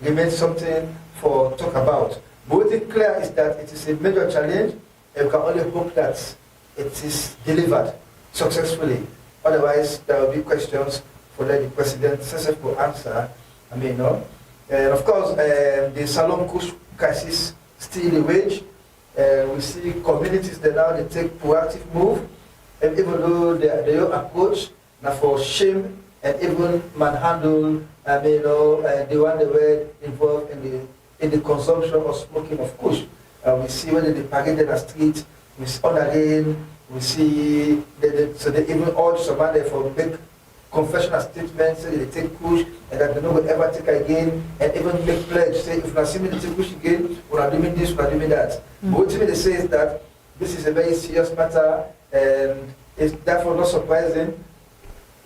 remains something for talk about. But what is clear is that it is a major challenge, and we can only hope that it is delivered successfully. Otherwise, there will be questions for the president successful answer. I mean, no. And of course, the SALONE crisis still a wage. We see communities that now they take proactive move, and even though their approach now for shame and even manhandle, I mean, the one they were involved in the consumption or smoking of kush. We see when they paraded the street, we see underlane, we see so they even urge somebody for make confessional statements, say they take kush and that they don't will ever take again, and even make pledge, say if you see me they take kush again, we're not doing this, we're not doing that. But what they say is that this is a very serious matter, and it's therefore not surprising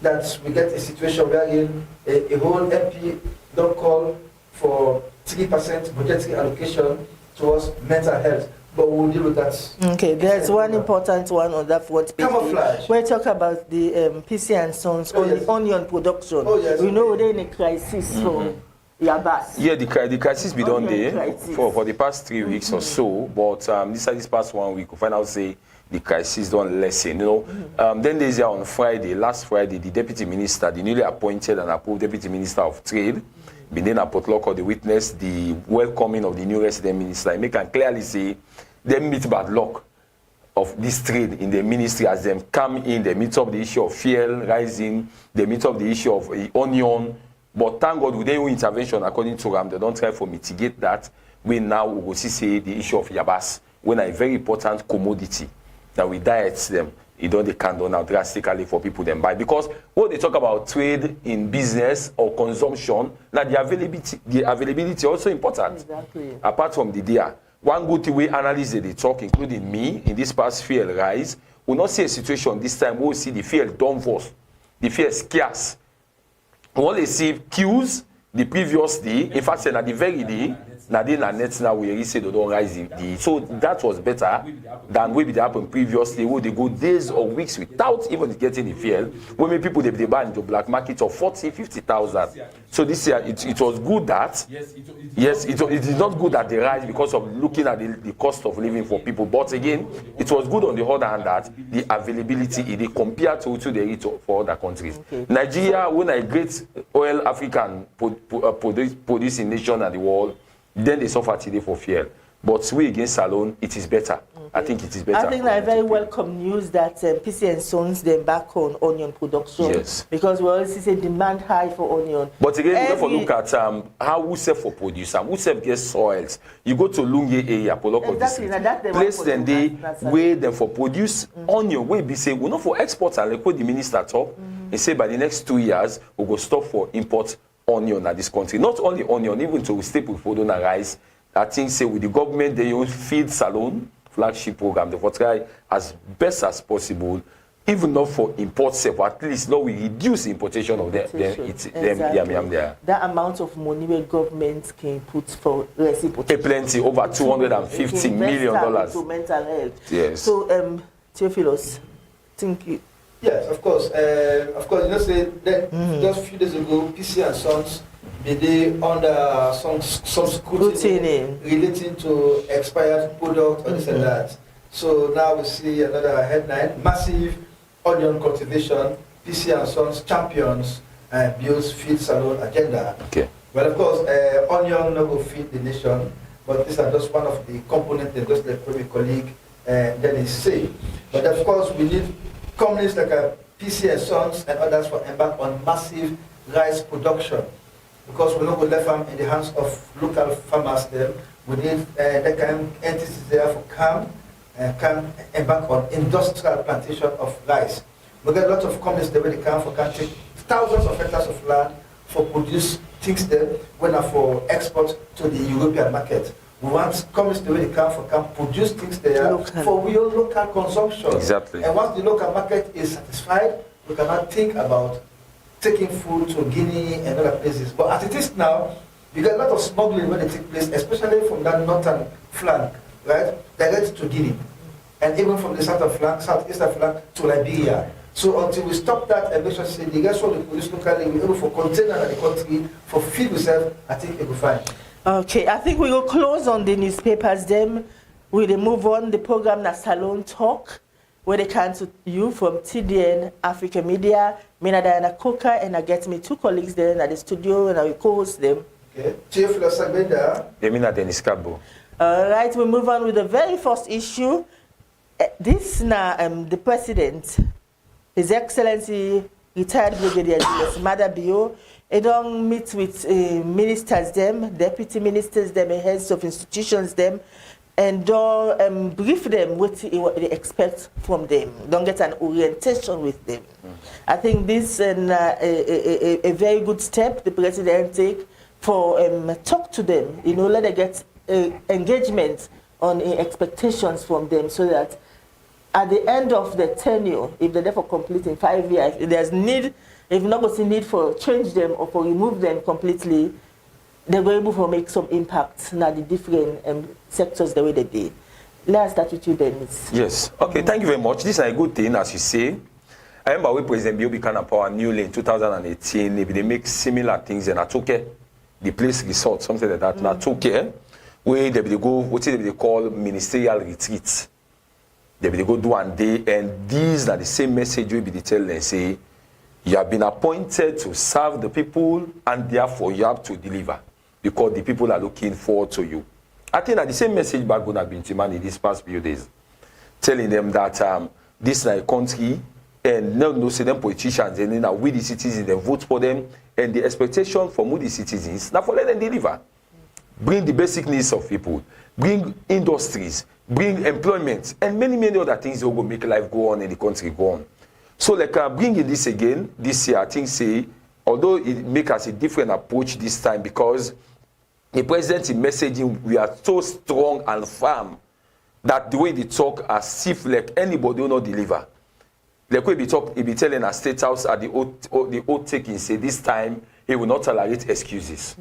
that we get a situation wherein a whole MP don't call for 3% budgetary allocation towards mental health. But we'll deal with that. Okay, there's one important one on that fourth page. Camouflage. We talk about the PC and Sons onion production. Oh, yes, we know we're in a crisis for Yabas. Yeah, the crisis be done there for the past 3 weeks or so. But this past 1 week, we find out say the crisis don't lessen. You know, then there's on Friday, last Friday, the deputy minister, the newly appointed and approved deputy minister of trade, Gbenda and Potloko, they witnessed the welcoming of the new resident minister. I make can clearly say they meet bad luck of this trade in the ministry as them come in, they meet up the issue of fuel rising, they meet up the issue of onion. But thank God with their intervention, according to them, they don't try to mitigate that. We now will see the issue of Yabas, when a very important commodity that we diet them. It don't they can do now drastically for people then buy, because when they talk about trade in business or consumption, now the availability also important. Exactly. Apart from the data, one good way analysts they talk, including me, in this past fuel rise, will not see a situation this time where we see the fuel downforce, the fuel scarce. We only see queues the previous day. In fact, at the very day, now we say they don't rise in the. So that was better than what happened previously, where they go days or weeks without even getting the fuel. When many people they buy into black market of 40,000-50,000. So this year it was good that it is not good that they rise because of looking at the cost of living for people. But again, it was good on the other hand that the availability they compared to the rate for other countries. Okay. Nigeria, when a great oil African producing nation in the world, then they suffer today for fuel. But we against SALONE, it is better. Okay. I think it is better. I think that very welcome news that PC and Sons then back on onion production. Yes. Because we always see demand high for onion. But again, we have to look at how we sell for produce and who sell get soils. You go to Lunge area, Poloko district, place then they weigh them for produce onion. We be say we not for export and like what the minister talk. He say by the next 2 years we go stop for import onion at this country. Not only onion, even to staple food on rice. I think say with the government they use feed SALONE flagship program. They will try as best as possible, even not for import sale, but at least now we reduce the importation of them there. That amount of money where government can put for less importation. Plenty, over $250 million. To mental health. Yes. So Theophilus, think you. Yes, of course. You know, say that just a few days ago, PC and Sons, they under some scrutiny relating to expired product or this and that. So now we see another headline: massive onion cultivation. PC and Sons champions builds feed SALONE agenda. Okay. Well, of course, onion no go feed the nation, but these are just one of the components that just like my colleague Denis say. But of course, we need companies like PC and Sons and others will embark on massive rice production, because we're not going to let them in the hands of local farmers. Then we need that kind of entities there for can embark on industrial plantation of rice. We get a lot of companies there where they can take thousands of hectares of land for produce things there when are for export to the European market. We want companies the way they can produce things there for real local consumption. Exactly. And once the local market is satisfied, we cannot think about taking food to Guinea and other places. But as it is now, you get a lot of smuggling when they take place, especially from that northern flank, right, direct to Guinea, and even from the southeastern flank to Liberia. So until we stop that and make sure say the rest of the police locally will be able for container in the country for feed yourself, I think it will be fine. Okay, I think we will close on the newspapers then. We'll move on the program na SALONE Talk, where they come to you from TDN Africa Media. Me and Diana Coker, and I get me 2 colleagues there at the studio, and I will co-host them. Okay. Theophilius Gbenda. Denis Kargbo. All right, we move on with the very first issue. This now, the president, His Excellency retired Brigadier Julius Madabio, he don't meet with ministers them, deputy ministers them, and heads of institutions them, and don't brief them what they expect from them. Don't get an orientation with them. I think this is a very good step the president take for talk to them, let them get engagement on expectations from them, so that at the end of the tenure, if they're there for complete in 5 years, if there's need, if not going to need for change them or for remove them completely, they're able to make some impact now the different sectors the way they did. Let's start with you, Denis. Yes. Okay, thank you very much. This is a good thing, as you say. I remember when President Bio became a power newly in 2018, if they make similar things in Atoke, the place resort, something like that, in Atoke, where they go, what they call ministerial retreats. They will go do one day, and these are the same message we be tell and say, you have been appointed to serve the people, and therefore you have to deliver, because the people are looking forward to you. I think that the same message back going to be in these past few days, telling them that this is a country, and no see them politicians, and then we the citizens, they vote for them, and the expectation from we the citizens, now for let them deliver. Bring the basic needs of people, bring industries, bring employment, and many, many other things that will make life go on and the country go on. So like bringing this again, this year, I think say, although it make us a different approach this time, because the president's messaging, we are so strong and firm that the way they talk as if like anybody will not deliver. Like we be talk, he be telling our state house at the oath taking, say this time he will not tolerate excuses.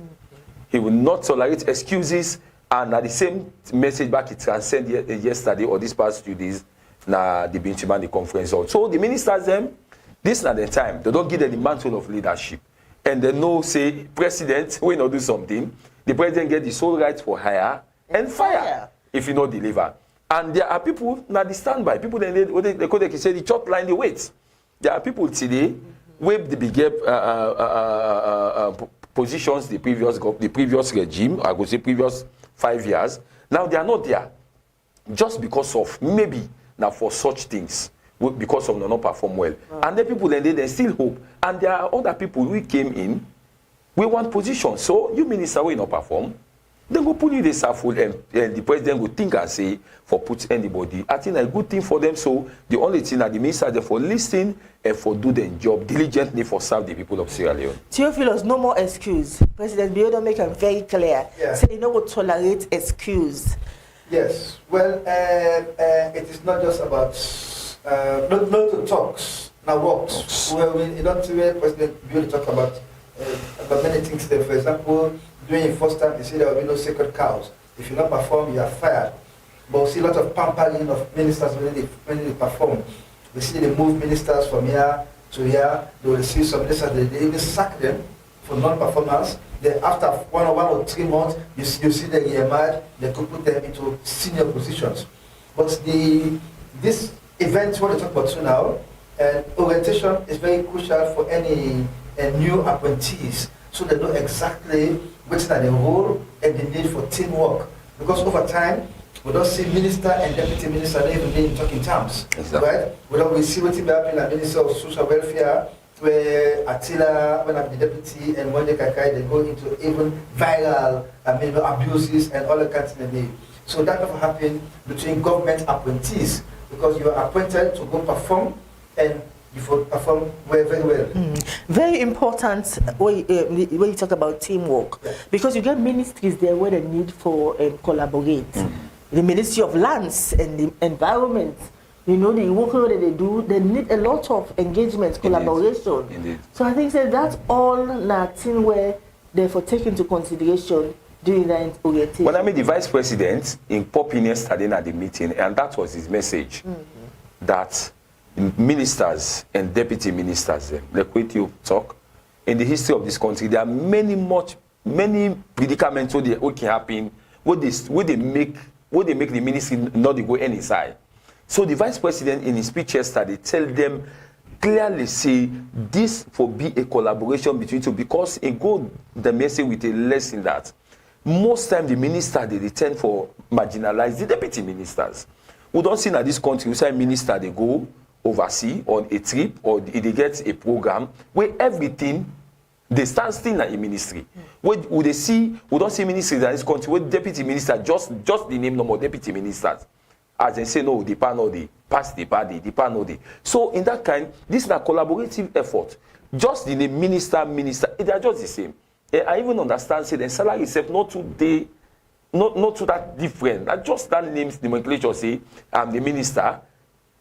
He will not tolerate excuses. And at the same message back, it transcended yesterday or this past few days, na the Binchimani conference. So the ministers, them, this is not the time. They don't give them the mantle of leadership. And they know, say, president, we not do something, the president get the sole right for hire and fire if you not deliver. And there are people, now the standby, people, they say the chop line, they wait. There are people today, with the big positions, the previous regime, I would say previous 5 years, now they are not there just because of maybe now for such things, because of not perform well. And then people then they still hope. And there are other people who came in, we want position. So you minister will not perform, then go put you the full, and the president will think and say for put anybody. I think a good thing for them. So the only thing that the minister there for listen and for do their job diligently for serve the people of Sierra Leone. Theophilus, no more excuse. President Bio don't make them very clear. Yeah. Say you know what tolerate excuse. Yes. Well, it is not just about not the talks, now works. Well, you don't see where President Bio talk about many things there. For example, during the first time, he said there will be no sacred cows. If you don't perform, you are fired. But we see a lot of pampering of ministers when they perform. We see they move ministers from here to here. They will see some ministers, they even sack them for non-performance. Then after 1 or 3 months, you see them get mad, they could put them into senior positions. But this event, what we talk about too now, and orientation is very crucial for any new appointees, so they know exactly which are the role and the need for teamwork. Because over time, we don't see minister and deputy minister not even being talking terms, right? We see what happened at Minister of Social Welfare, where Attila, when I'm the deputy, and Mwende Kakai, they go into even viral abuses and all the kinds of things. So that never happened between government appointees, because you are appointed to go perform, and you perform very well. Very important when you talk about teamwork, because you get ministries there where the need for collaborate. The Ministry of Lands and the Environment, you know, the work that they do, they need a lot of engagement, collaboration. Indeed. So I think that's all nothing where therefore take into consideration during that orientation. When I mean the vice president in popping yesterday at the meeting, and that was his message, that ministers and deputy ministers, like what you talk, in the history of this country, there are many predicaments what can happen, what they make the ministry not to go any side. So the vice president in his speech yesterday tell them clearly say this for be a collaboration between two, because it go the message with a lesson that most time the minister they tend for marginalize the deputy ministers. We don't see that this country we say minister they go overseas on a trip or they get a program where everything they stand still in a ministry. We don't see ministries in this country where deputy minister just the name no more deputy ministers. As they say no, the panel they pass the party, the panel they. So in that kind, this is a collaborative effort. Just the name minister, they are just the same. I even understand say the salary itself not too that different. That just that names nomenclature say I'm the minister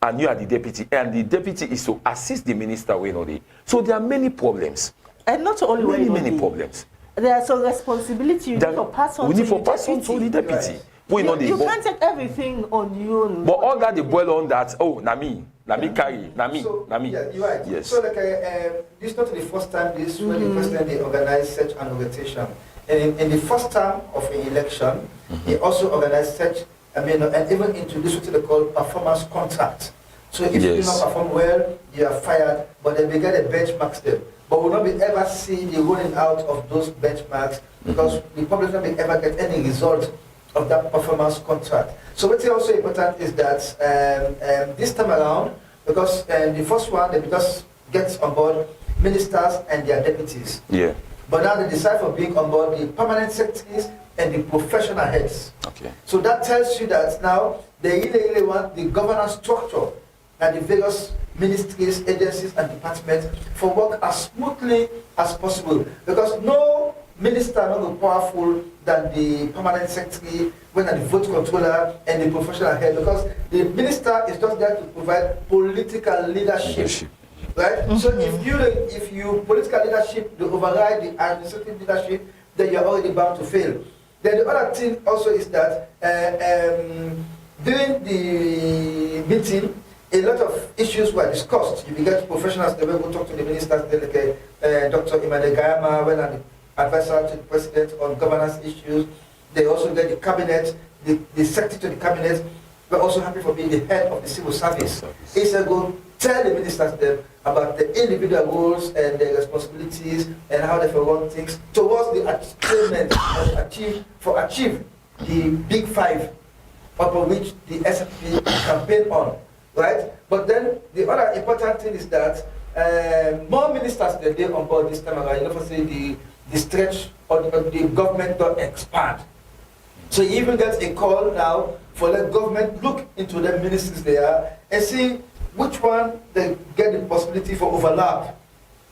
and you are the deputy, and the deputy is to assist the minister when on day. So there are many problems. And not only many problems. There are some responsibility you need to pass on to the deputy. Right. You can't take everything on you. But all that they boil on that, me carry, me. Yeah, you're right. Yes. So like this is not the first time when the president they organized such an orientation. And in the first term of an election, he also organized such, and even introduced what they call performance contract. So if you do not perform well, you are fired, but then they get a benchmarks them. But we'll not be ever see the rolling out of those benchmarks because the public will not be ever get any result of that performance contract. So what's also important is that this time around, because the first one, they just get on board ministers and their deputies. Yeah. But now they decide for being on board the permanent secretaries and the professional heads. Okay. So that tells you that now they really want the governance structure and the various ministries, agencies, and departments for work as smoothly as possible. Because no minister not more powerful than the permanent secretary, when the vote controller and the professional head. Because the minister is just there to provide political leadership. Right? So if you political leadership to override the administrative leadership, then you're already bound to fail. Then the other thing also is that during the meeting, a lot of issues were discussed. You get professionals, they will go talk to the ministers, like Dr. Imade Gayama, when an advisor to the president on governance issues. They also get the cabinet, the secretary to the cabinet. We're also happy for being the head of the civil service. It's a go tell the ministers them about the individual roles and their responsibilities and how they run things towards the achievement achieve the big five upon which the SFP campaign on. Right? But then the other important thing is that more ministers than they on board this time around, for say the stretch or the government don't expand. So you even get a call now for the government look into the ministries there and see which one they get the possibility for overlap.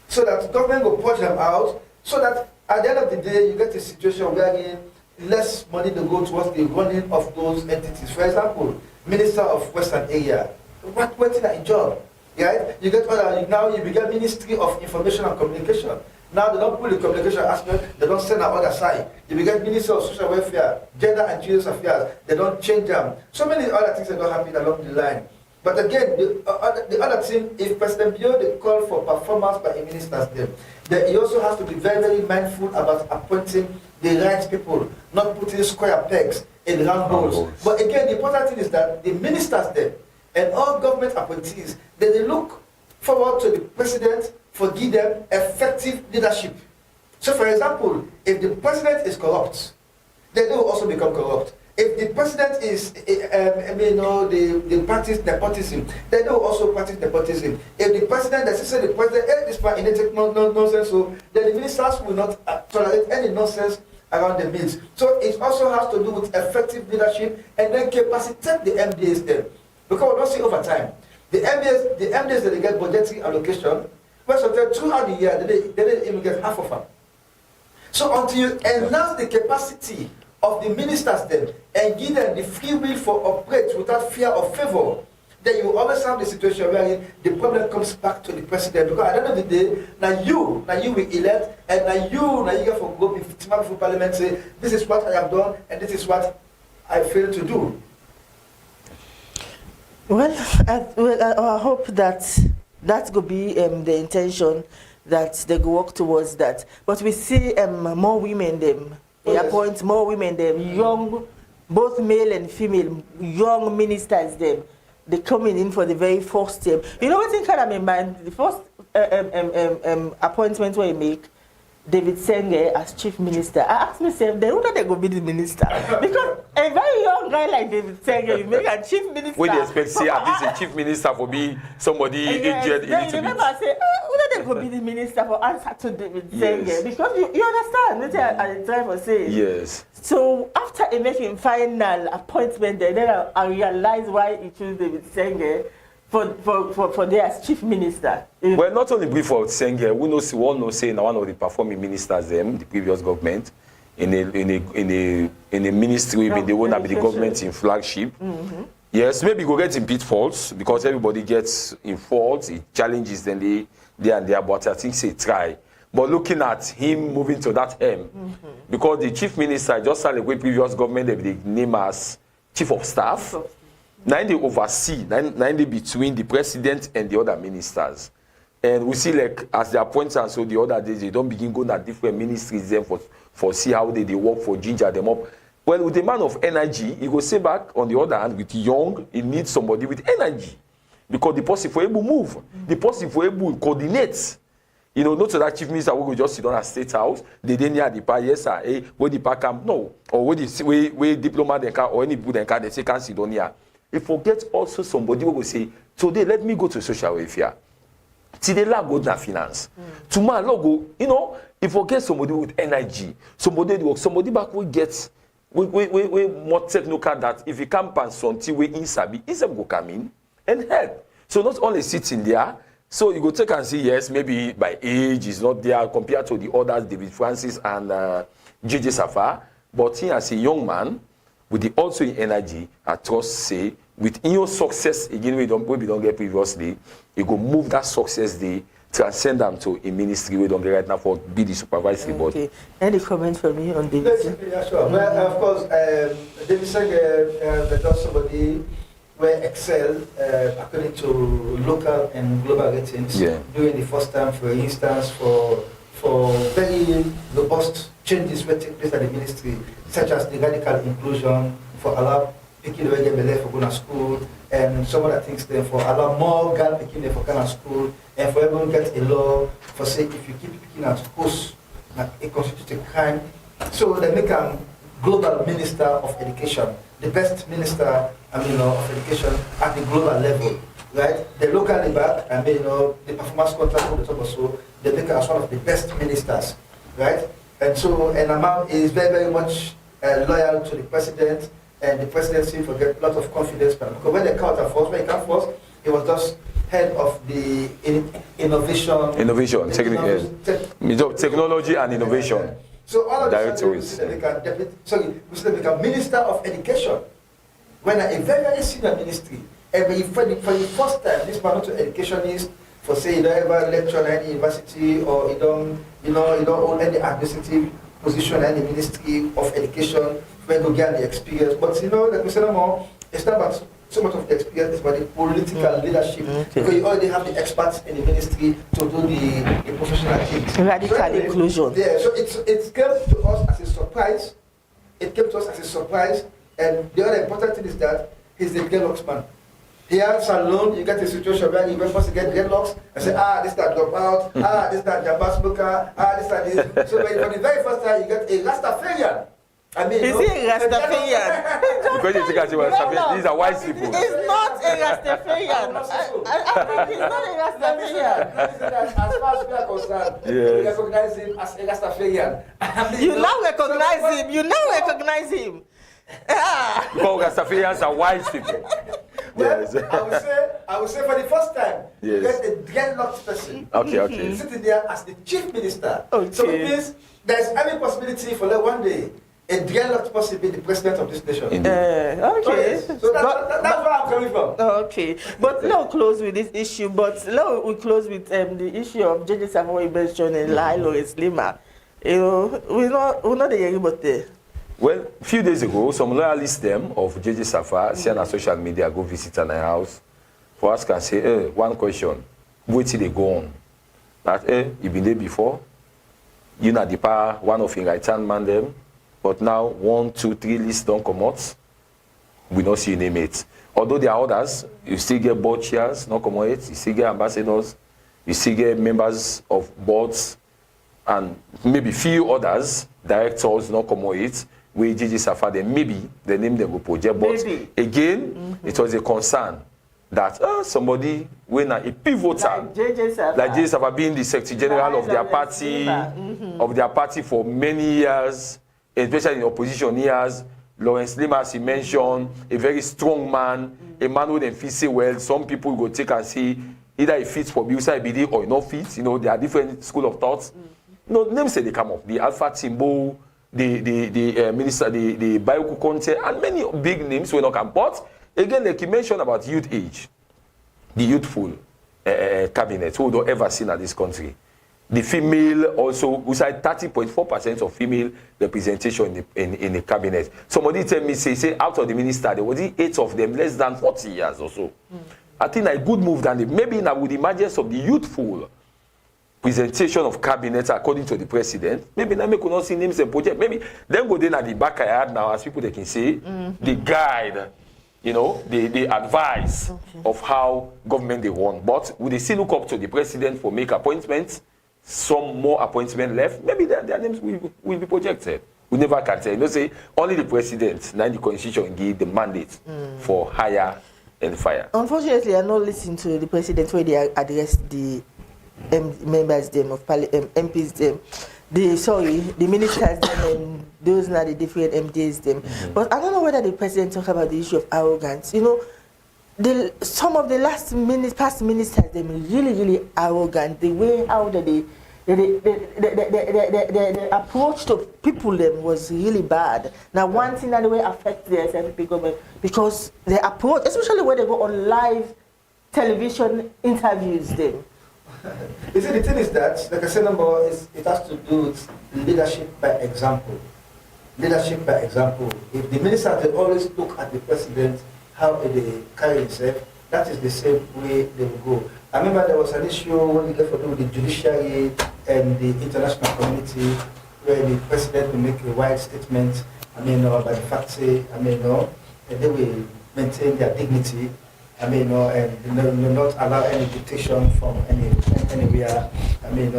So that government will push them out, so that at the end of the day you get a situation where less money to go towards the running of those entities. For example, Minister of Western Area. What's in that job? Right? You get now you become Ministry of Information and Communication. Now they don't put the communication aspect, they don't send out other side. You become Minister of Social Welfare, Gender and Children's Affairs, they don't change them. So many other things that don't happen along the line. But again, the other thing, if President Bio they call for performance by a minister, then he also has to be very, very mindful about appointing the right people, not putting square pegs in round holes. But again, the important thing is that the ministers there and all government appointees, they look forward to the president for give them effective leadership. So for example, if the president is corrupt, then they will also become corrupt. If the president is, they practice nepotism, then they will also practice nepotism. If the president, the president, this part in nonsense, so then the ministers will not tolerate any nonsense around the means. So it also has to do with effective leadership and then capacitate the MDAs there. Because we don't see over time. The MDAs that they get budgetary allocation, well, sometimes throughout the year, they didn't even get half of them. So until you enhance the capacity of the ministers then and give them the free will for operate without fear or favor, then you will always have the situation where the problem comes back to the president. Because at the end of the day, now you will elect, and now you get for go before parliament say, this is what I have done and this is what I failed to do. Well, I hope that that could be the intention, that they go work towards that. But we see more women them. They appoint more women them, young, both male and female, young ministers them. They coming in for the very first time. You know what in kind of in mind? The first appointment where you make David Senge as chief minister. I asked myself, then who are they going to be the minister? Because a very young guy like David Senge, you make a chief minister. We expect see at least a chief minister for be somebody injured a little remember I say, who are they going to be the minister for answer to David Senge? Because you understand what I'm trying to say. Yes. So after making final appointment, then I realized why he chose David Senge for their as chief minister. Well, not only brief for Senge, we all know say one of the performing ministers them, the previous government, in a ministry with the one that be the government in flagship. Yes, maybe go get in pitfalls because everybody gets in faults, it challenges then they and there, but I think say try. But looking at him moving to that M, because the chief minister just like the previous government they name as chief of staff. Now they oversee, now they between the president and the other ministers. And we see like as they appoint and so the other days they don't begin going at different ministries then for see how they work for ginger them up. Well, with the man of energy, he go say back on the other hand with young, he needs somebody with energy. Because the person for able move, the person for able coordinate. You know, not so that chief minister will just sit on a state house, they didn't hear the park, yes sir, hey, where the park camp, no. Or where diplomat they can or any people they can they say can't sit on here. He forgets also somebody who will say, today let me go to social welfare. Today let go to finance. Tomorrow go, you know, he forgets somebody with energy. Somebody work, somebody back will get we more technical that if he can't pass something we insabi, go come in and help. So not only sitting there, so you go take and see, yes, maybe by age is not there compared to the others, David Francis and JJ Sahr, but he as a young man, with the also in energy, I trust say, with your success, again, we don't get previously, you go move that success day, transcend them to a ministry we don't get right now for be the supervisory board. Okay. Any comment from you on this? Yeah, sure. Well, of course, David Senge does somebody where excel according to local and global ratings during the first time, for instance, for very robust changes that take place at the ministry, such as the radical inclusion, for allow picking the way for going to school, and some other things there, for allow more girl picking for going to school, and for everyone get a law for say if you keep picking at schools, it constitutes a crime. So they make a global minister of education, the best minister, of education at the global level, right? The locally back, the performance contract on the top also, they make us one of the best ministers, right? And so, and Amam is very, very much loyal to the president, and the presidency for get a lot of confidence. Because when they came first, he was just head of the technology and innovation. So all of the we become minister of education. When a very, very senior ministry, and for the first time, this man not to educationist, for say you don't ever lecture at any university or you don't hold any administrative position at the Ministry of Education when you get the experience. But like we said more, it's not about so much of the experience, it's about the political leadership. Because you already have the experts in the ministry to do the professional things. Radical inclusion. Yeah, so it came to us as a surprise. And the other important thing is that he's the dreadlocks man. Here at SALONE, you get a situation where you're supposed to get dreadlocks and say, this that drop out, this that jamba smoker, this that this. So for the very first time, you get a Rastafarian. Is he a Rastafarian? Because you think Rastafarian, these are wise people. He's not a Rastafarian. He's not a Rastafarian. As far as we are concerned, we recognize him as a Rastafarian. You now recognize him. Because Rastafarians are wise people. Well, yes. I would say for the first time, you get a dreadlocked person sitting there as the chief minister. Okay. So it means there's every possibility for one day a dreadlocked person be the president of this nation. Okay. So that's where I'm coming from. Okay. But now close with this issue. But now we close with the issue of JJ Sahr mentioned and Lilo Islima. We're not the young about there. Well, a few days ago, some loyalists them of JJ Sahr, see on social media, go visit our house, for us can say, one question, wait till they go on. That, you been there before, you know the power, one of your right-hand man them, but now 1, 2, 3 lists don't come out, we don't see name it. Although there are others, you still get board chairs, not come out, you still get ambassadors, you still get members of boards, and maybe few others, directors, not come out, where JJ Sahr, then maybe the name them go project, but again, it was a concern that somebody when a pivotal like JJ Sahr being the Secretary General of their party for many years, especially in opposition years. Lawrence Lima, as he mentioned, a very strong man, a man who then fits well. Some people go take and see either he fits for Busa BD or not fits. You know, there are different school of thoughts. No, names say they come up. The Alpha Timbo, the minister, the Bioku Conte, and many big names will not come. But again, like you mentioned about youth age, the youthful cabinet, who don't ever seen at this country. The female also, we said 30.4% of female representation in the cabinet. Somebody tell me, say out of the minister, there was 8 of them less than 40 years or so. I think a good move than maybe now with the emergence of the youthful presentation of cabinet according to the president, maybe now we could not see names and project. Maybe then go then at the back I had now, as people they can say, the guide, you know, the advice of how government they want. But would they still look up to the president for make appointments? Some more appointment left, maybe their names will be projected. We never can tell. You know, say only the president, now the constitution give the mandate for hire and fire. Unfortunately, I'm not listening to the president where they address the members them of MPs them, the ministers them, and those are the different MDAs them. But I don't know whether the president talk about the issue of arrogance. You know, some of the past ministers them really arrogant. The way how the approach to people them was really bad. Now one thing that the way affect the SNP government because the approach, especially when they go on live television interviews them. You see, the thing is that, like I said, it has to do with leadership by example. Leadership by example. If the ministers they always look at the president, how they carry himself, that is the same way they will go. I remember there was an issue when we got to do with the judiciary and the international community, where the president will make a wide statement, about the fact say, they will maintain their dignity, and will not allow any dictation from anywhere,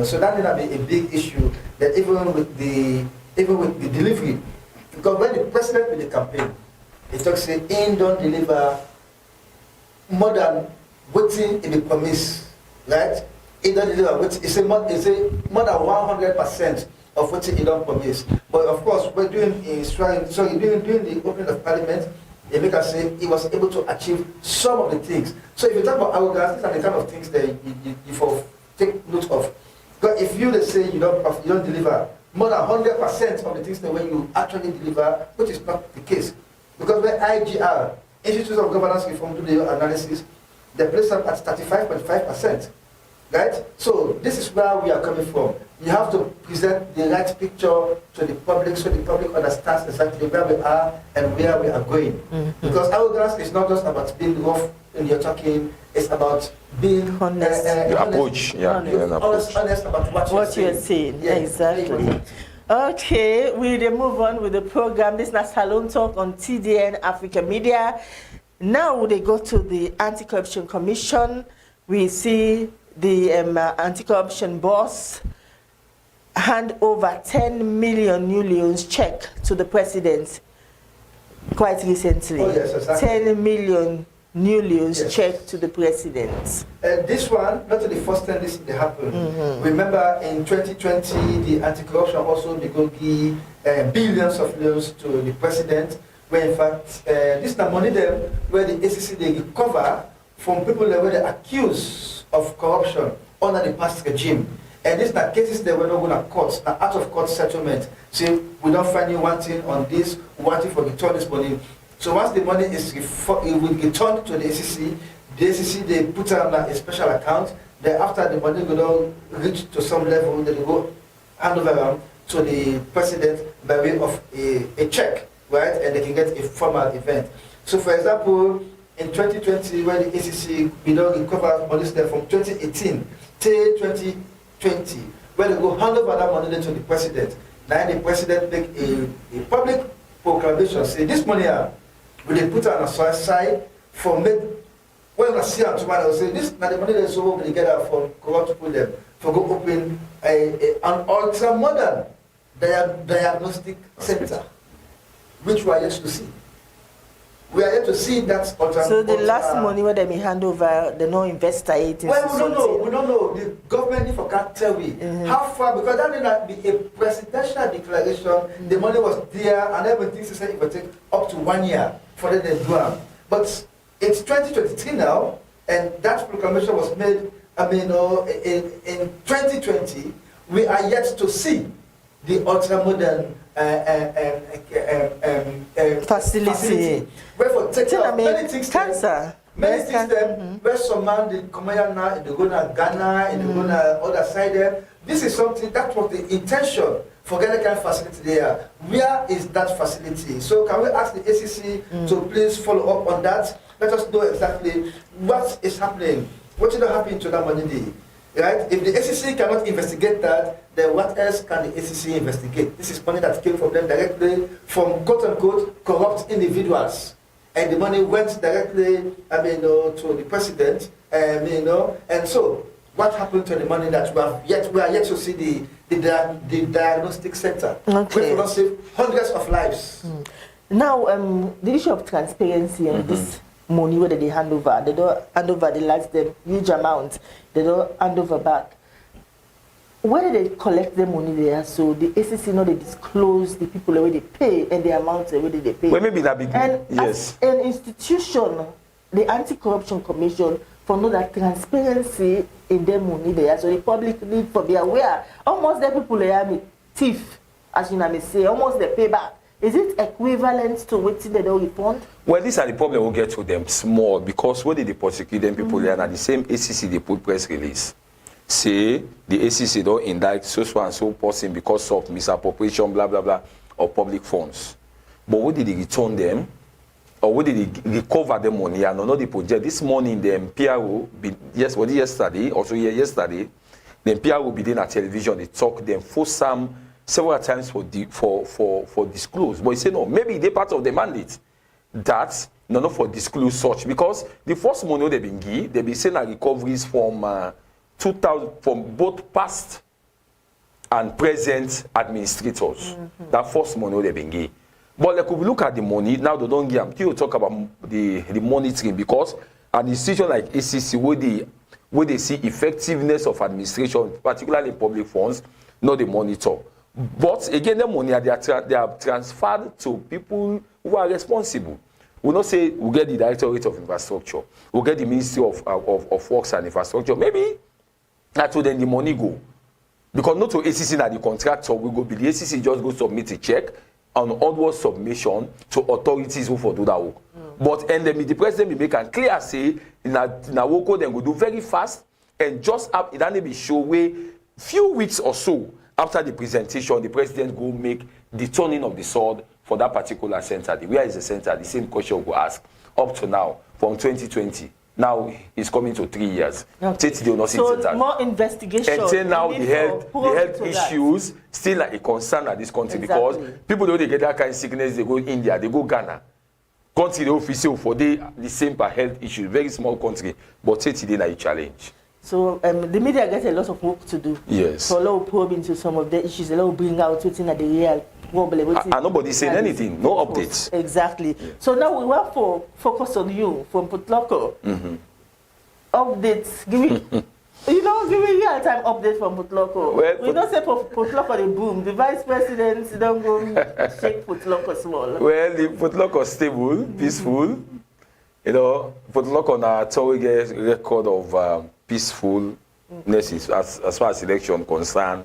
so that will be a big issue. That even with the delivery, because when the president with the campaign, he talks say, he don't deliver more than waiting in the promise, right? He don't deliver what he say more than 100% of what he don't promise. But of course, we're doing during the opening of Parliament, they make us say he was able to achieve some of the things. So if you talk about arrogance, these are the kind of things that you take note of. Because if you say you don't deliver more than 100% of the things that when you actually deliver, which is not the case. Because when IGR, Institute of Governance Reform, do the analysis, they place up at 35.5%. Right? So this is where we are coming from. You have to present the right picture to the public so the public understands exactly where we are and where we are going. Because arrogance is not just about being rough when you're talking, it's about being honest. Honest about what you're saying. Yeah, exactly. Okay, we then move on with the program. This is SALONE Talk on TDN Africa Media. Now they go to the Anti-Corruption Commission. We see the anti-corruption boss hand over 10 million new loans check to the president quite recently. Oh, yes, exactly. 10 million new loans check to the president. This one, not the first time this happened. Remember in 2020, the anti-corruption also they go give billions of loans to the president, where in fact, this is the money there where the ACC they recover from people that were accused of corruption under the past regime. And these are cases that were not going to court, out of court settlement. Say, we don't find you wanting on this, wanting for return this money. So once the money is it will returned to the ACC they put on a special account. Then after the money will reach to some level, they go hand over to the president by way of a check, right? And they can get a formal event. So for example, in 2020, when the ACC recovered money from 2018 till 2020, when they go hand over that money to the president, now the president make a public proclamation, say this money will they put on a side for make, when I see them tomorrow, say this now the money that's over together for corrupt people them, for go open an ultra-modern diagnostic center, which we are yet to see. We are yet to see that. So the last money where they may hand over, they no investor it. Well, we don't know. We don't know. The government can't tell me how far, because that may not be a presidential declaration. The money was there, and everything said it would take up to 1 year for them to do it. But it's 2023 now, and that proclamation was made. I mean, in 2020, we are yet to see the ultra-modern facility. Wherefore, take care of many things. Cancer. Many things where some man, they come here now, they go to Ghana, and they go to other side there. This is something, that was the intention for getting kind of facility there. Where is that facility? So can we ask the ACC to please follow up on that? Let us know exactly what is happening. What is happening to that money? Right? If the ACC cannot investigate that, then what else can the ACC investigate? This is money that came from them directly from quote-unquote corrupt individuals. And the money went directly, to the president, and so what happened to the money that we are yet to see the diagnostic center, which will not save hundreds of lives. Now, the issue of transparency and this money where they hand over, they don't hand over the last huge amount, they don't hand over back. Where do they collect the money there? So the ACC know they disclose the people where they pay and the amount where they pay. Well, maybe that be and yes. As an institution, the Anti-Corruption Commission for know that transparency in their money there, so the public need to be aware. Almost the people they are thief, as you may say, almost they pay back. Is it equivalent to what they don't refund? Well, these are the problem we'll get to them small, because when they prosecute them people there, and the same ACC they put press release. Say the ACC don't indict so and so person because of misappropriation, blah blah blah, of public funds. But what did they return them? Or what did they recover the money? And not the project. This morning the PRO, yesterday, the PRO be there on television, they talk them for some several times for disclose. But he said no, maybe they part of the mandate that not for disclose such, because the first money they been give, they be saying recoveries from 2000 from both past and present administrators. That first money they been give. But like if we look at the money, now they don't give them. People talk about the monitoring, because an institution like ACC where they see effectiveness of administration, particularly public funds, not the monitor. But again, the money they are transferred to people who are responsible. We'll not say we'll get the Directorate of Infrastructure, we'll get the Ministry of Works and Infrastructure. Maybe that's where then the money go. Because not to ACC that the contractor will go, but the ACC just go submit a check on onward submission to authorities who for do that work. But and then the president will make a clear say in a work then go do very fast, and just up it only be show way few weeks or so after the presentation, the president go make the turning of the sword for that particular center. Where is the center? The same question we ask up to now from 2020. Now it's coming to 3 years. Okay. So more investigation. Until now, the health issues still like a concern at this country, because people don't get that kind of sickness. They go India, they go Ghana. Country the official for the same health issues. Very small country, but today like a challenge. So the media gets a lot of work to do. Yes. So a lot of probe into some of the issues. A lot of bring out what's in the real problem. And nobody saying anything. No updates. Exactly. Yeah. So now we want to focus on you from Putloko. Updates. Give me real-time updates from Putloko. Well, we don't say for Putloko the boom. The vice president don't go shake Putloko small. Well, the Putloko stable, peaceful. You know, Putloko na a record of peacefulness as far as election concerned.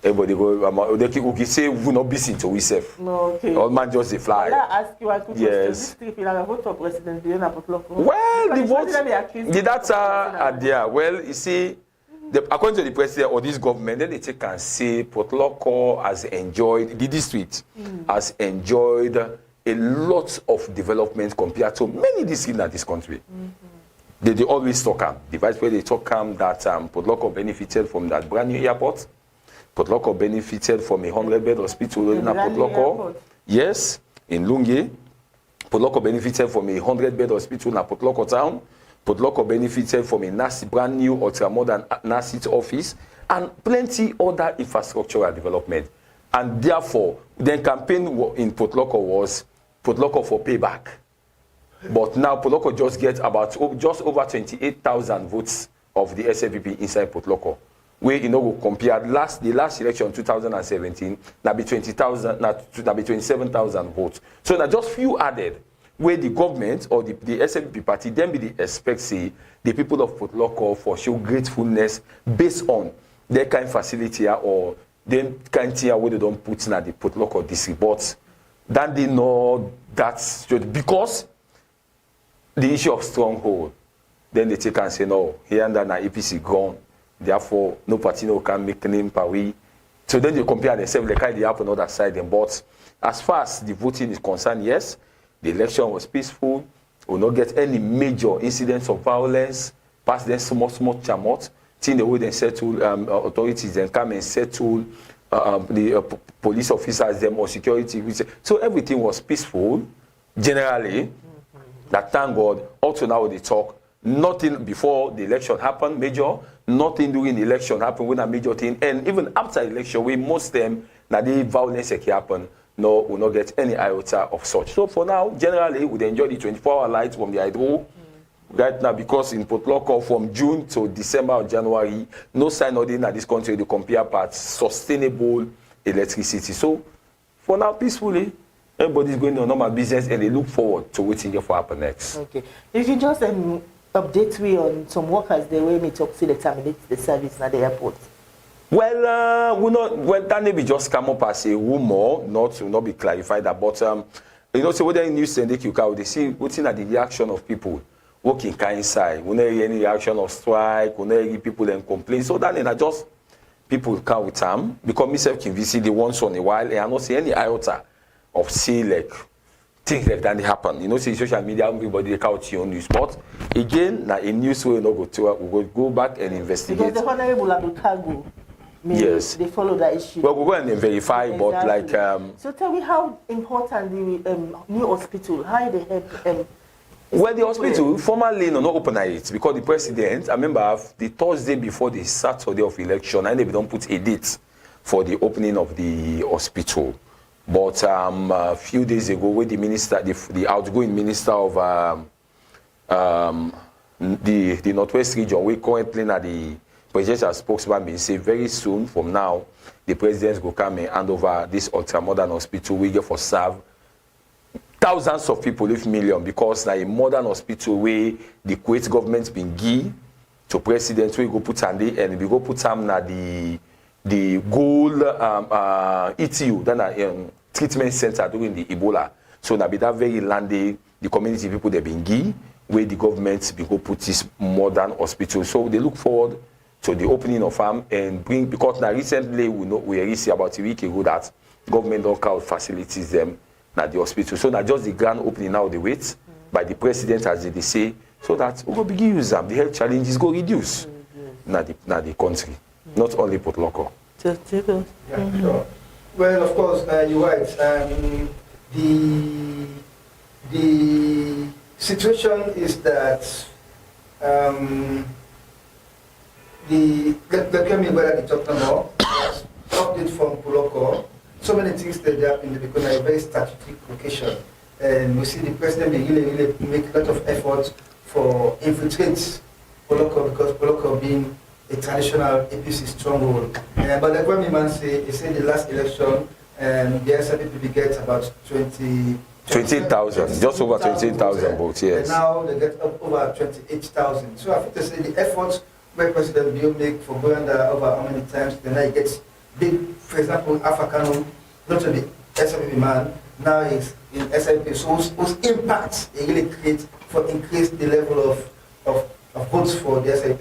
Everybody go. They can say we not busy to ourselves. No, okay. All man just they fly. I ask you a question. Yes. This trip, I vote for President Diana Putloko. Well, the votes, the data are there. Well, you see, according to the president or this government, then they take and say Port Loko has enjoyed, the district has enjoyed a lot of development compared to many districts in this country. They always talk the vice president talk that Port Loko benefited from that brand new airport. Port Loko benefited from a 100-bed hospital in Port Loko. Yes, in Lungi. Port Loko benefited from a 100-bed hospital in Port Loko town. Port Loko benefited from a brand new ultra-modern NACIT office and plenty other infrastructural development. And therefore, the campaign in Port Loko was Port Loko for payback. But now Port Loko just gets about just over 28,000 votes of the SFPP inside Port Loko. Where you know we compare the last election 2017, now be 20,000, now be 27,000 votes. So now just few added, where the government or the SFPP party then be the expect say the people of Port Loko for show gratefulness based on their kind facility or then kind tier where they don't put in at the Port Loko district. But then they know that's because the issue of stronghold, then they take and say no, here and then APC gone. Therefore, no party no can make name Paris. So then they compare themselves, like they happen on the other side. But as far as the voting is concerned, yes, the election was peaceful. We will not get any major incidents of violence. Pass them small chamot. Till the way they settle, authorities then come and settle the police officers them or security. So everything was peaceful, generally. That thank God. Also now they talk. Nothing before the election happened major. Nothing during the election happened when a major thing. And even after the election, we most them that the violence that happen, no, will not get any iota of such. So for now, generally, we enjoy the 24-hour lights from the hydro. Right now, because in Port Loko from June to December or January, no sign of in this country to compare parts sustainable electricity. So for now, peacefully, everybody's going on normal business and they look forward to waiting here for happen next. Okay. If you just update me on some workers the way me talk to they terminate the service at the airport. Well, that may be just come up as a rumor, not be clarified that. But you know, so whether in news and they see what's in at the reaction of people working inside. We don't hear any reaction of strike. We don't hear people then complain. So then just people come with them because myself can visit the once in a while and I don't see any iota of see like things like that happen. You know, see social media, everybody they count your news. But again, now in news we not go to we will go back and investigate. Because the Honorable Abu Kargbo, yes, they follow that issue. Well, we go and verify, exactly. But like so tell me how important the new hospital, how they help. Well, the hospital formally not open it because the president, I remember the Thursday before the Saturday of election, and they don't put a date for the opening of the hospital. But a few days ago, when the minister, the outgoing minister of the Northwest region, we currently at the presidential spokesman, say very soon from now, the president will come and hand over this ultra-modern hospital we get for serve thousands of people, if millions, because now a modern hospital where the Kuwait government been give to president, we go put on the and we go put them na the gold ETU, then treatment center during the Ebola. So now be that very landing the community people they been give where the government be go put this modern hospital. So they look forward to the opening of them and bring because now recently we received about a week ago that government don't count facilities them at the hospital. So now just the grand opening now they wait by the president as they say, so that we will begin use them. The health challenges go reduce na the country, not only Port Loko. Yeah, sure. Well, of course, you're right. The situation is that let me whether the talk more update from Port Loko. So many things that happen because a very strategic location, and we see the president really make a lot of effort for infiltrate Port Loko because Port Loko being a traditional APC stronghold. But like what my man say, he said the last election, the SFPP gets about 20,000, just over 20,000 votes, yes. And now they get up over 28,000. So I think to say the efforts where President Bill make for Gbenda over how many times, then he gets big, for example, African, not only SFPP man, now he's in SIP, so whose impact it really creates for increase the level of votes for the SIP.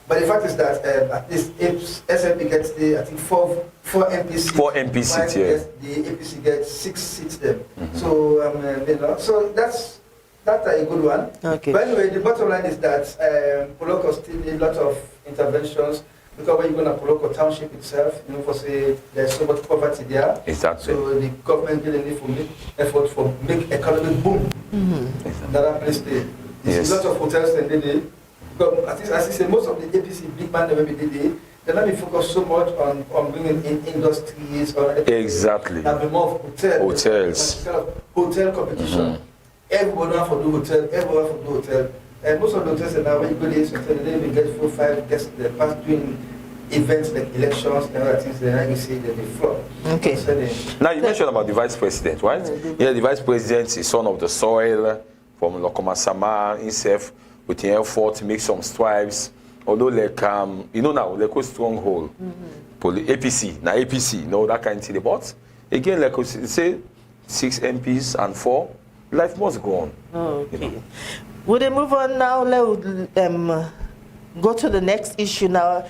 But the fact is that at least if SLP gets I think four MP seats. 4 MP seats, yeah. The APC gets 6 seats then. So, so that's a good one. Okay. But anyway, the bottom line is that Poloko still need a lot of interventions, because when you go to Poloko Township itself, for say there's so much poverty there. Exactly. So the government really need to make effort for make economic boom. Exactly. That place there. There's a lot of hotels and they as I say, most of the APC big man never be they're not be focused so much on bringing in industries or exactly. There be more of hotels. Kind of hotel competition. Everybody want to do hotel. Everyone want to do hotel. And most of the hotels are now when you go there, so they even get 4 or 5 guests there, past doing events like elections and other things. Then you see that they flop. Okay. So now you mentioned about the vice president, right? Yeah, the vice president is son of the soil from Lokoma Sama himself. With the effort to make some strides, although like now like a stronghold, APC, now APC, that kind of thing. But again, like we say, 6 MPs and 4, life must go on. Okay. Would they move on now? Let go to the next issue now.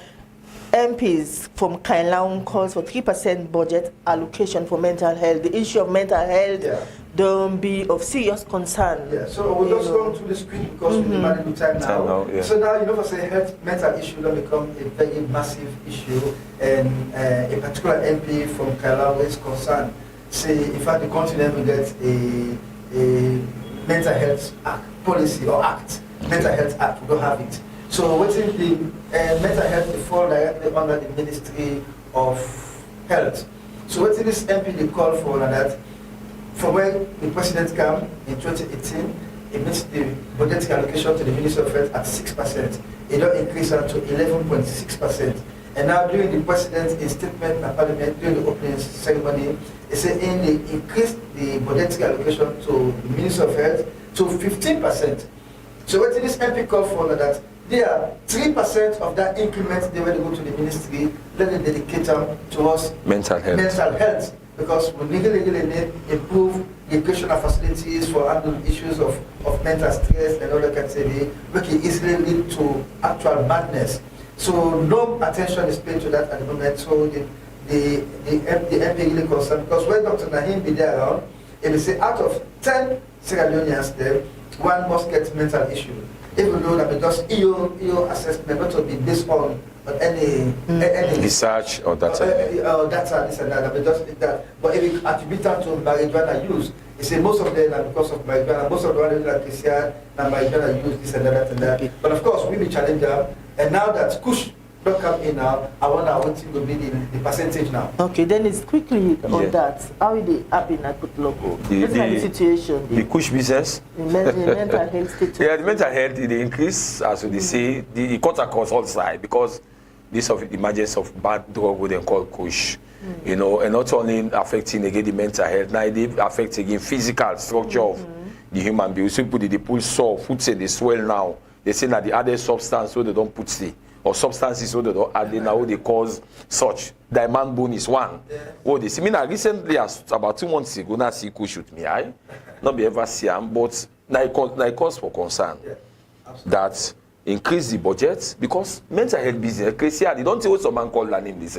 MPs from Kainlaon calls for 3% budget allocation for mental health. The issue of mental health don't be of serious concern. Yeah, so we'll just go through the screen because we're managing time now. So now, for say mental issue will become a very massive issue, and a particular MP from Kainlaon is concerned. Say, in fact, the continent will get a mental health act, policy or act, mental health act, we don't have it. So what's in the mental health, they fall directly under the Ministry of Health. So what's in this MP they call for that, from when the president came in 2018, it makes the budget allocation to the Ministry of Health at 6%. It don't increase that to 11.6%. And now during the president's statement in Parliament, during the opening ceremony, they say they increased the budget allocation to the Ministry of Health to 15%. So what did this MP call for that? There, 3% of that increment they were to go to the ministry, let them dedicate them towards mental health. Because we legally need improve the educational facilities for handling issues of mental stress and other category, which can easily lead to actual madness. So no attention is paid to that at the moment. So the MP really concerned, because when Dr. Nahim be there around, if they say out of 10 Sierra Leoneans there, 1 must get mental issue. Even though that we just EO assessment, not to be based on any research or data. Data, this and that, we just did that. But if we attribute that to marijuana use, you say most of them are because of marijuana, most of the ones that PCR and marijuana use this and that and that. But of course, we be challenge them. And now that Kush don't come in now, I wonder what it will be the percentage now. Okay, then it's quickly on that. How is it happening at Putloko? What's the situation? The Kush business? The mental health situation. Yeah, the mental health, the increase, as they say, the cut across all sides, because this of the emergence of bad drug, what they call Kush, and not only affecting again the mental health, now they affect again physical structure of the human being. So people they pull sore, food say they swell now. They say that the other substance so they don't put stay. Or substances so they don't add in now they cause such. Diamond bone is one. Oh, they see me now recently, about 2 months ago, now see Kush shoot me eye. Not be ever see him, but now cause for concern that increase the budget, because mental health business, Cresiad, you don't see what some man call that name this.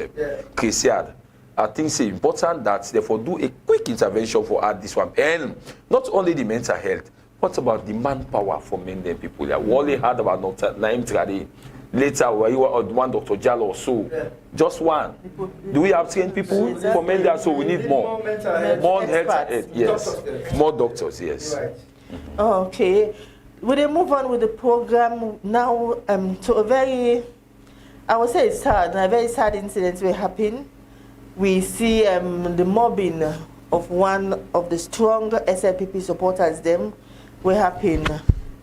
Cresiad. I think it's important that therefore do a quick intervention for add this one. And not only the mental health, what about the manpower for many people? We only heard about Naim Tradi. Later, we were one Dr. Jallo or so. Just one. Do we have trained people for mental? So we need more. More health, yes. More doctors, yes. Okay. Will they move on with the program now to a very, I would say it's sad, a very sad incident will happen. We see the mobbing of one of the strong SLPP supporters will happen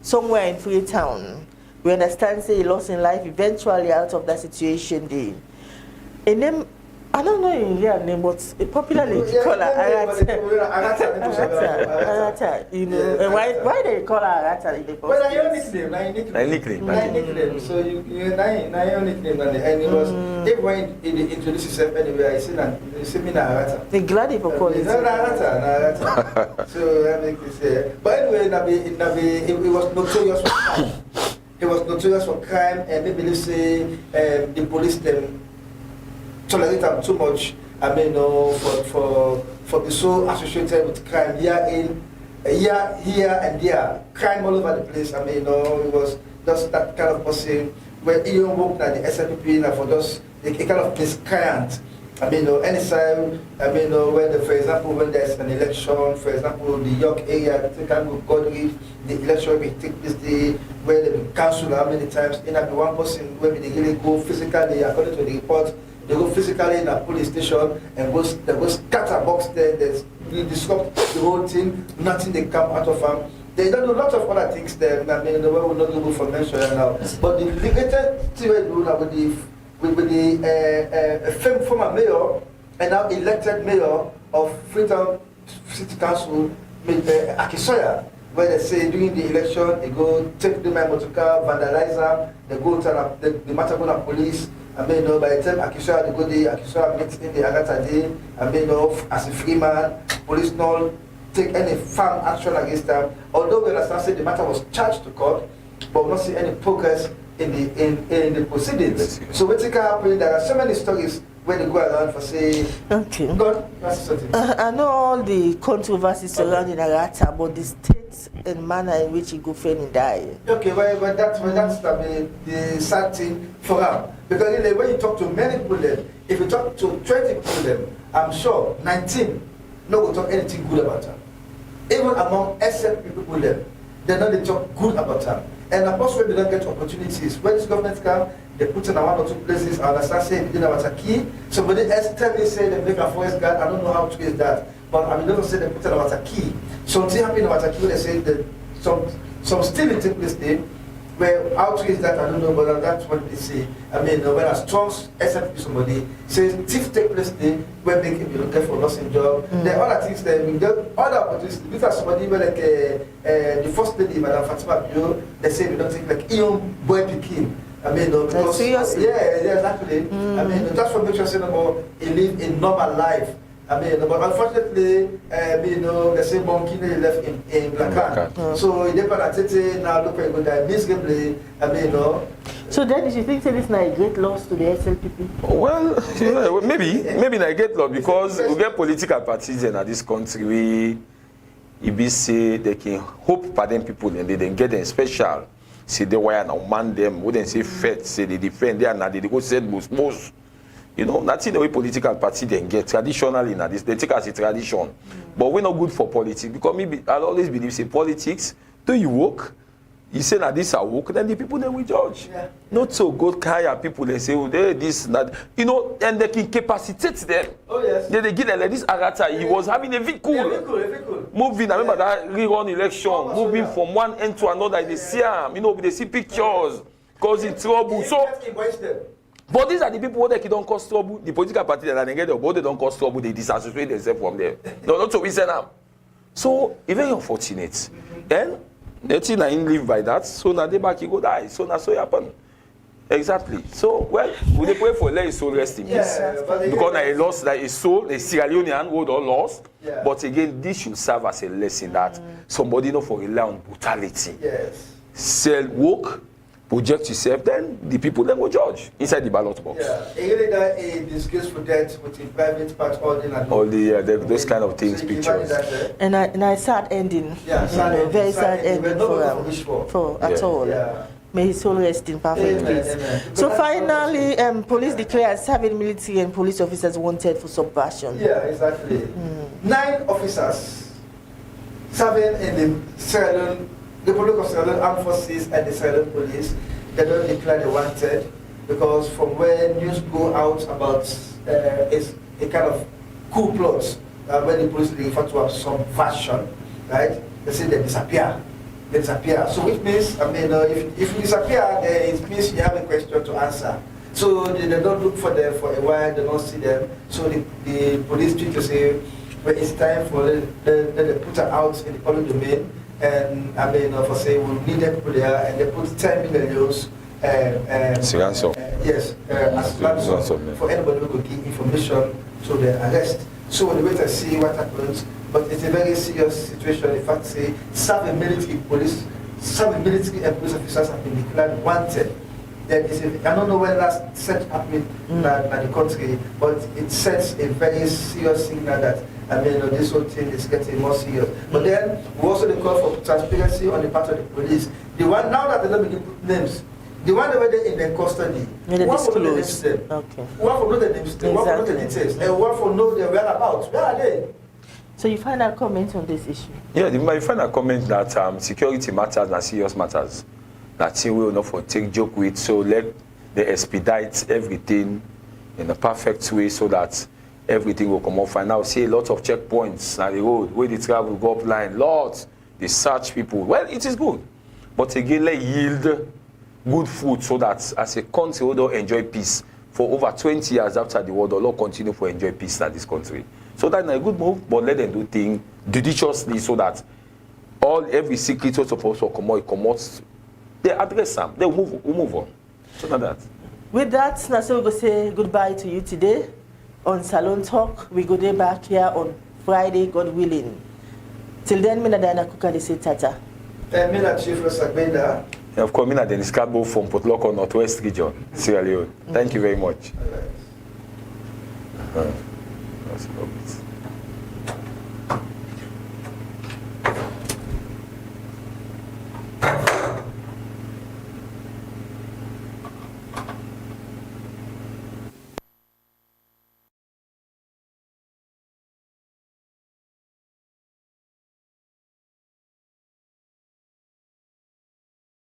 somewhere in Freetown. We understand say he lost in life eventually out of that situation. A name, I don't know in real name, but popularly call her Arata. You know, and why they call her Arata? Well, I own nickname. So you own nickname, and it was everyone introduced himself anyway. I said me Arata. They glad for calling. No, Arata. So I make this. But anyway, it was notorious for crime. he was notorious for crime, and maybe let's say the police them tolerate him too much. I mean, for the so associated with crime here and there, crime all over the place. I mean, it was just that kind of person where he worked at the SLPP and for just a kind of miscreant. I mean, anytime, I mean, for example, when there's an election, for example, the York area, the Kargbo, the election will take place there, where they will cancel how many times, and have one person where they really go physically, according to the report, they go physically in a police station and they go scatter box there, they disrupt the whole thing, nothing they come out of them. They don't do a lot of other things there, I mean, the way we're not going for mention now. But the related to it with the former mayor and now elected mayor of Freetown City Council, Akisoya, where they say during the election, they go take the motor car, vandalize them, they go to the Matagona police. I mean, by the time Akisoya, they go there, Akisoya meets in the Agata day, I mean, as a free man, police not take any firm action against them. Although we understand say the matter was charged to court, but we don't see any progress in the proceedings. So what's happening? There are so many stories where they go around for say. Okay. God, that's something. I know all the controversies surrounding Arata, but the state and manner in which he go and die. Okay, well that's the sad thing for them. Because when you talk to many people, if you talk to 20 people, I'm sure 19 no will talk anything good about them. Even among SLP people, they know they talk good about them. And of course, when they don't get opportunities, when this government come, they put in one or two places, I understand saying, you know what's a key. Somebody else tell me, say they make a forest guard, I don't know how to use that. But I mean, never say they put in a key. Something happened in a key, they say that some stealing take place there, where how to use that, I don't know, but that's what they say. I mean, when a strong SLP somebody says thief take place there, where they can be looking for lost in job. There are other things there, other opportunities. Look at somebody where like the first lady, Madam Fatima Bio, they say we don't think like young boy Pekin. I mean, because seriously? Yeah, exactly. I mean, that's what makes you say about he live a normal life. I mean, but unfortunately, they say monkey left in Black. So they can now look at the miserably. I mean, So Denis, you think this is a great loss to the SLPP? Well, maybe not a great loss because we get political parties in this country. If say they can hope for them people and they then get them special. Say they wire now man them. Wouldn't say fed. Say they defend there and they go say most. You know, that's in the way political party then get traditionally now this they take as a tradition. But we're not good for politics because maybe I'll always believe say politics, do you work? You say that this are work, then the people then will judge. Yeah. Not so good hire people they say, oh they this, that and they can capacitate them. Oh yes. They get like this Arata, he was having a vehicle. Moving, I remember that rerun election, moving from one end to another, they see him, they see pictures, causing trouble. So but these are the people that don't cause trouble. The political party that they get their body don't cause trouble, they disassociate themselves from them. No, not so we say now. So, it's very unfortunate. And nothing I live by that, so now they back you go die. So now so happen. Exactly. So, well, we dey pray for let his soul rest in peace. Because I lost like his soul, a Sierra Leonean who all lost. Yeah. But again, this should serve as a lesson that somebody not for rely on brutality. Yes. Sell work. Project yourself, then the people then will judge inside the ballot box. Yeah, really a disgraceful death with a private part holding and all those kind of things, pictures. And a sad ending. Yeah, very sad ending for at all. Yeah. May his soul rest in perfect peace. So finally, police declare 7 military and police officers wanted for subversion. Yeah, exactly. 9 officers serving in the Sierra Leone, the Republic of Sierra Leone Armed Forces and the Sierra Leone Police, they don't declare they wanted because from where news go out about it's a kind of coup plot when the police refer to as subversion, right? They say they disappear. They disappear. So which means, I mean, if you disappear, then it means you have a question to answer. So they don't look for them for a while, they don't see them. So the police treat to say, well, it's time for them to put her out in the public domain. And I mean, for say we need them people there, and they put 10 million euros. Yes, as ransom for anybody who could give information to the arrest. So we wait and see what happens. But it's a very serious situation. In fact, say serve a military police some military and police officers have been declared wanted. There is I don't know when last such happened in the country, but it sets a very serious signal that this whole thing is getting more serious. But then we also call for transparency on the part of the police. The one now that they don't begin put names, the one that were there in their custody, who want to know the names them? Okay. Who want to know the names them? Who want to know the details? And who want to know their whereabouts? Where are they? So you final comment on this issue? Yeah, my final comment that security matters and serious matters. That thing will not for take joke with, so let they expedite everything in a perfect way so that everything will come off. And now see a lot of checkpoints on the road where they travel go up line, lots, they search people. Well, it is good. But again, let yield good food so that as a country we don't enjoy peace. For over 20 years after the war, the Lord continue to enjoy peace in this country. So that's a good move, but let them do things judiciously so that every secret was supposed to come out, they address them, they move on. So not that. With that, now so we go say goodbye to you today on Salon Talk. We go there back here on Friday, God willing. Till then, me Diana Kukali say tata. And me Theophilius Gbenda. And of course, me Denis Kargbo from Port Loko, Northwest Region, Sierra Leone. Thank you very much. All right.